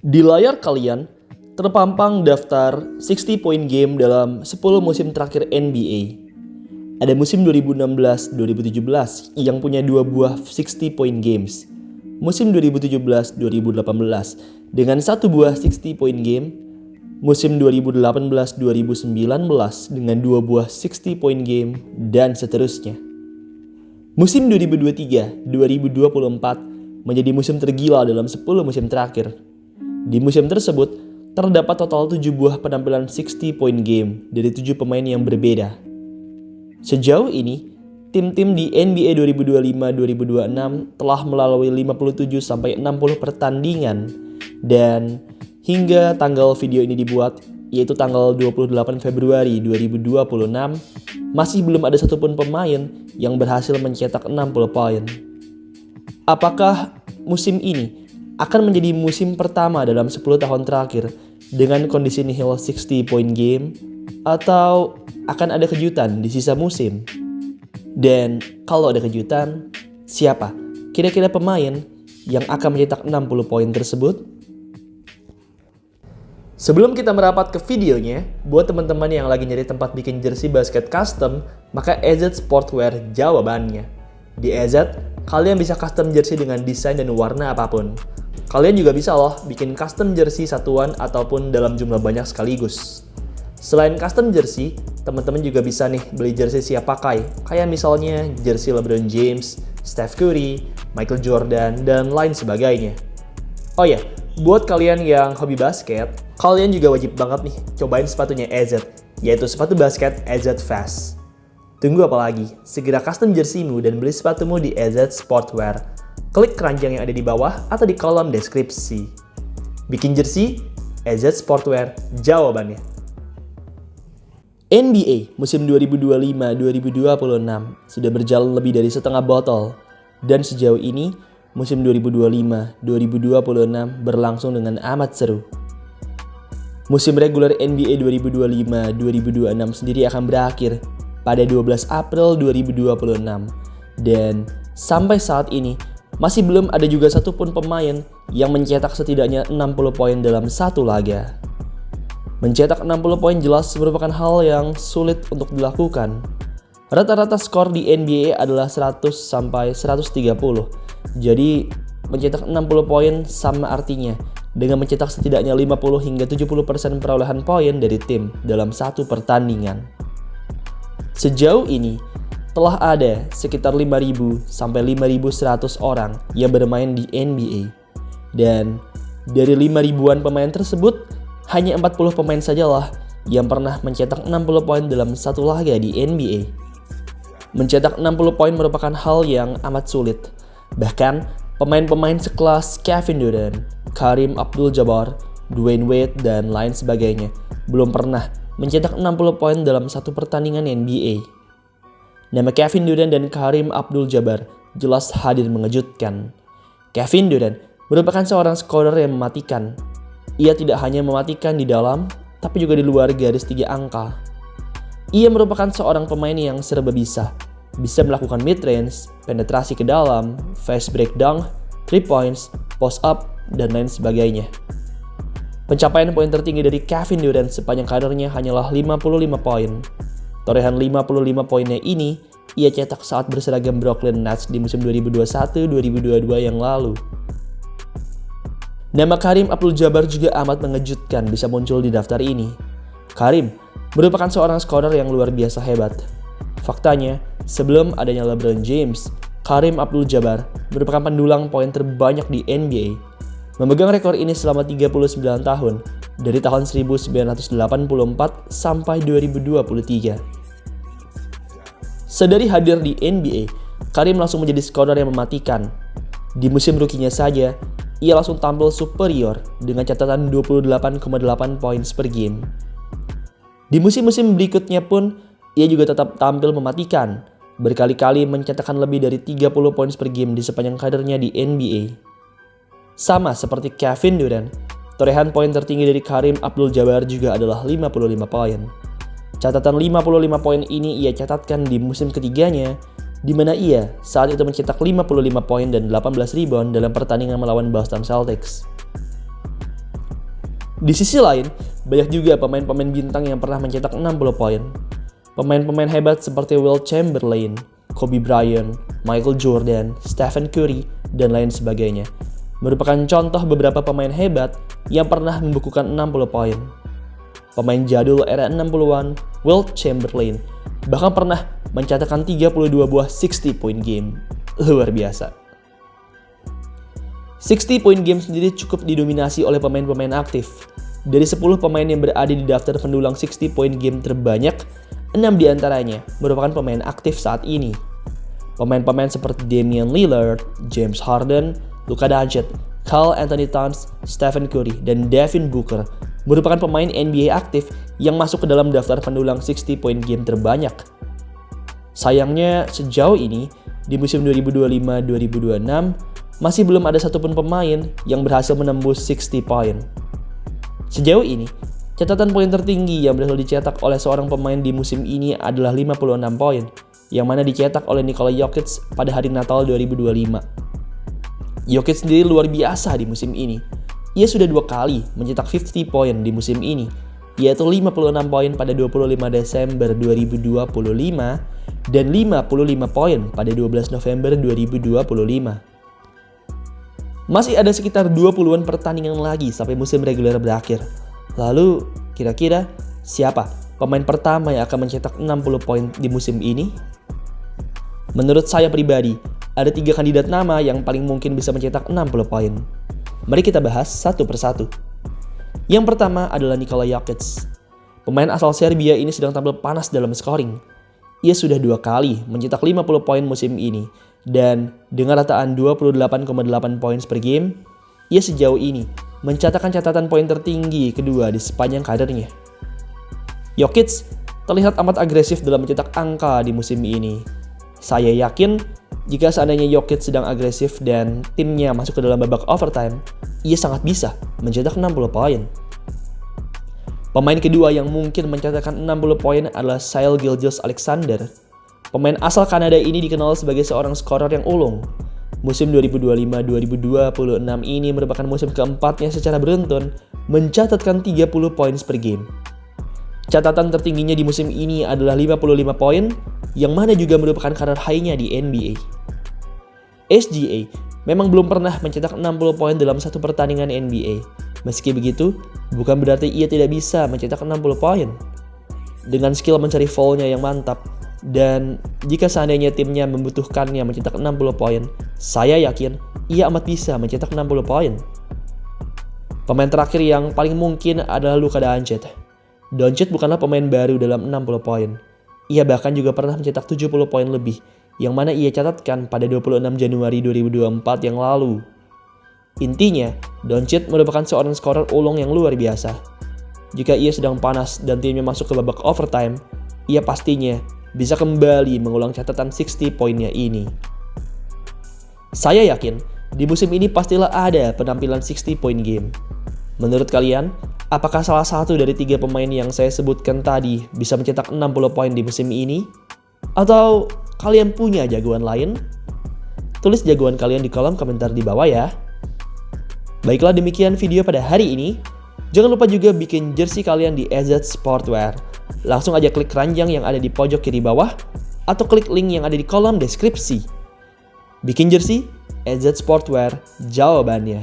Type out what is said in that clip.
Di layar kalian terpampang daftar 60 point game dalam 10 musim terakhir NBA. Ada musim 2016-2017 yang punya 2 buah 60 point games. Musim 2017-2018 dengan 1 buah 60 point game. Musim 2018-2019 dengan 2 buah 60 point game dan seterusnya. Musim 2023-2024 menjadi musim tergila dalam 10 musim terakhir. Di musim tersebut, terdapat total 7 buah penampilan 60 point game dari 7 pemain yang berbeda. Sejauh ini, tim-tim di NBA 2025-2026 telah melalui 57-60 pertandingan dan hingga tanggal video ini dibuat, yaitu tanggal 28 Februari 2026, masih belum ada satupun pemain yang berhasil mencetak 60 poin. Apakah musim ini akan menjadi musim pertama dalam 10 tahun terakhir dengan kondisi nihil 60 point game, atau akan ada kejutan di sisa musim? Dan kalau ada kejutan, siapa kira-kira pemain yang akan mencetak 60 poin tersebut? Sebelum kita merapat ke videonya, buat teman-teman yang lagi nyari tempat bikin jersey basket custom, maka EZ Sportwear jawabannya. Di EZ, kalian bisa custom jersey dengan desain dan warna apapun. Kalian juga bisa loh bikin custom jersey satuan ataupun dalam jumlah banyak sekaligus. Selain custom jersey, teman-teman juga bisa nih beli jersey siap pakai, kayak misalnya jersey LeBron James, Steph Curry, Michael Jordan, dan lain sebagainya. Oh ya, buat kalian yang hobi basket, kalian juga wajib banget nih cobain sepatunya EZ, yaitu sepatu basket EZ Fast. Tunggu apa lagi? Segera custom jerseymu dan beli sepatumu di EZ Sportwear. Klik keranjang yang ada di bawah atau di kolom deskripsi. Bikin jersey, EZ Sportwear jawabannya. NBA musim 2025-2026 sudah berjalan lebih dari setengah botol. Dan sejauh ini, musim 2025-2026 berlangsung dengan amat seru. Musim reguler NBA 2025-2026 sendiri akan berakhir pada 12 April 2026. Dan sampai saat ini, masih belum ada juga satupun pemain yang mencetak setidaknya 60 poin dalam satu laga. Mencetak 60 poin jelas merupakan hal yang sulit untuk dilakukan. Rata-rata skor di NBA adalah 100-130. Jadi, mencetak 60 poin sama artinya dengan mencetak setidaknya 50 hingga 70% perolehan poin dari tim dalam satu pertandingan. Sejauh ini, telah ada sekitar 5.000 sampai 5.100 orang yang bermain di NBA. Dan dari 5.000-an pemain tersebut, hanya 40 pemain sajalah yang pernah mencetak 60 poin dalam satu laga di NBA. Mencetak 60 poin merupakan hal yang amat sulit. Bahkan, pemain-pemain sekelas Kevin Durant, Kareem Abdul-Jabbar, Dwyane Wade, dan lain sebagainya belum pernah mencetak 60 poin dalam satu pertandingan NBA. Nama Kevin Durant dan Kareem Abdul-Jabbar jelas hadir mengejutkan. Kevin Durant merupakan seorang scorer yang mematikan. Ia tidak hanya mematikan di dalam, tapi juga di luar garis 3 angka. Ia merupakan seorang pemain yang serba bisa melakukan mid-range, penetrasi ke dalam, fast break dunk, 3 points, post up, dan lain sebagainya. Pencapaian poin tertinggi dari Kevin Durant sepanjang karirnya hanyalah 55 poin. Torehan 55 poinnya ini ia cetak saat berseragam Brooklyn Nets di musim 2021-2022 yang lalu. Nama Kareem Abdul-Jabbar juga amat mengejutkan bisa muncul di daftar ini. Kareem merupakan seorang scorer yang luar biasa hebat. Faktanya, sebelum adanya LeBron James, Kareem Abdul-Jabbar merupakan pendulang poin terbanyak di NBA. Memegang rekor ini selama 39 tahun, dari tahun 1984 sampai 2023. Sedari hadir di NBA, Kareem langsung menjadi scorer yang mematikan. Di musim rookie-nya saja, ia langsung tampil superior dengan catatan 28,8 points per game. Di musim-musim berikutnya pun, ia juga tetap tampil mematikan, berkali-kali mencetakkan lebih dari 30 points per game di sepanjang karirnya di NBA. Sama seperti Kevin Durant, torehan poin tertinggi dari Kareem Abdul-Jabbar juga adalah 55 poin. Catatan 55 poin ini ia catatkan di musim ketiganya, di mana ia saat itu mencetak 55 poin dan 18 rebound dalam pertandingan melawan Boston Celtics. Di sisi lain, banyak juga pemain-pemain bintang yang pernah mencetak 60 poin. Pemain-pemain hebat seperti Wilt Chamberlain, Kobe Bryant, Michael Jordan, Stephen Curry, dan lain sebagainya merupakan contoh beberapa pemain hebat yang pernah membukukan 60 poin. Pemain jadul era 60-an, Wilt Chamberlain, bahkan pernah mencatatkan 32 buah 60-point game. Luar biasa. 60-point game sendiri cukup didominasi oleh pemain-pemain aktif. Dari 10 pemain yang berada di daftar pendulang 60-point game terbanyak, 6 diantaranya merupakan pemain aktif saat ini. Pemain-pemain seperti Damian Lillard, James Harden, Luka Doncic, Karl Anthony Towns, Stephen Curry, dan Devin Booker merupakan pemain NBA aktif yang masuk ke dalam daftar pendulang 60-point game terbanyak. Sayangnya, sejauh ini, di musim 2025-2026, masih belum ada satupun pemain yang berhasil menembus 60 poin. Sejauh ini, catatan poin tertinggi yang berhasil dicetak oleh seorang pemain di musim ini adalah 56 poin, yang mana dicetak oleh Nikola Jokic pada hari Natal 2025. Jokic sendiri luar biasa di musim ini. Ia sudah 2 kali mencetak 50 poin di musim ini, yaitu 56 poin pada 25 Desember 2025 dan 55 poin pada 12 November 2025. Masih ada sekitar 20-an pertandingan lagi sampai musim reguler berakhir. Lalu, kira-kira siapa pemain pertama yang akan mencetak 60 poin di musim ini? Menurut saya pribadi, ada 3 kandidat nama yang paling mungkin bisa mencetak 60 poin. Mari kita bahas satu persatu. Yang pertama adalah Nikola Jokic. Pemain asal Serbia ini sedang tampil panas dalam scoring. Ia sudah 2 kali mencetak 50 poin musim ini, dan dengan rataan 28,8 poin per game, ia sejauh ini mencatatkan catatan poin tertinggi kedua di sepanjang karirnya. Jokic terlihat amat agresif dalam mencetak angka di musim ini. Saya yakin jika seandainya Jokic sedang agresif dan timnya masuk ke dalam babak overtime, ia sangat bisa mencetak 60 poin. Pemain kedua yang mungkin mencatatkan 60 poin adalah Shai Gilgeous-Alexander. Pemain asal Kanada ini dikenal sebagai seorang skorer yang ulung. Musim 2025-2026 ini merupakan musim keempatnya secara beruntun mencatatkan 30 poin per game. Catatan tertingginya di musim ini adalah 55 poin, yang mana juga merupakan karir high-nya di NBA. SGA memang belum pernah mencetak 60 poin dalam satu pertandingan NBA. Meski begitu, bukan berarti ia tidak bisa mencetak 60 poin. Dengan skill mencari foul-nya yang mantap, dan jika seandainya timnya membutuhkannya mencetak 60 poin, saya yakin ia amat bisa mencetak 60 poin. Pemain terakhir yang paling mungkin adalah Luka Doncic. Doncic bukanlah pemain baru dalam 60 poin. Ia bahkan juga pernah mencetak 70 poin lebih, yang mana ia catatkan pada 26 Januari 2024 yang lalu. Intinya, Doncic merupakan seorang skorer ulung yang luar biasa. Jika ia sedang panas dan timnya masuk ke babak overtime, ia pastinya bisa kembali mengulang catatan 60 poinnya ini. Saya yakin, di musim ini pastilah ada penampilan 60 point game. Menurut kalian, apakah salah satu dari 3 pemain yang saya sebutkan tadi bisa mencetak 60 poin di musim ini? Atau kalian punya jagoan lain? Tulis jagoan kalian di kolom komentar di bawah ya. Baiklah, demikian video pada hari ini. Jangan lupa juga bikin jersey kalian di EZ Sportwear. Langsung aja klik keranjang yang ada di pojok kiri bawah, atau klik link yang ada di kolom deskripsi. Bikin jersey, EZ Sportwear, jawabannya.